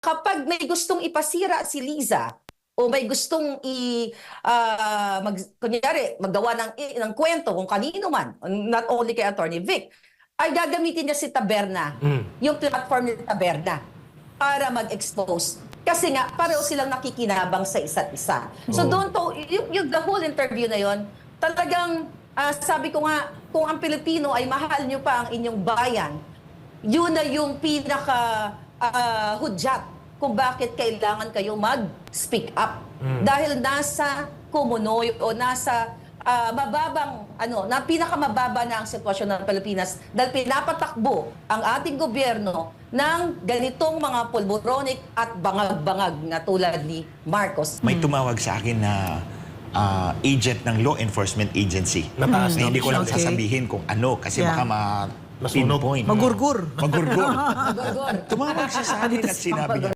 kapag may gustong ipasira si Liza o may gustong kunyari, maggawa ng kwento kung kanino man, not only kay Attorney Vic, ay gagamitin niya si Taberna, yung platform ni Taberna, para mag-expose. Kasi nga, pareho silang nakikinabang sa isa't isa. So doon to, yung the whole interview na yon, talagang sabi ko nga, kung ang Pilipino ay mahal nyo pa ang inyong bayan, yun na yung pinaka hudyat kung bakit kailangan kayo mag-speak up. Dahil nasa kumunoy o nasa pinakamababa na ang sitwasyon ng Pilipinas dahil pinapatakbo ang ating gobyerno ng ganitong mga pulburonik at bangag-bangag na tulad ni Marcos. May tumawag sa akin na agent ng law enforcement agency. Nataas na Hindi ko lang official. sasabihin kung ano kasi baka Masunog. pinpoint. Magurgur. Magurgur. Magagor. Tumawag siya sa akin at sinabi niya,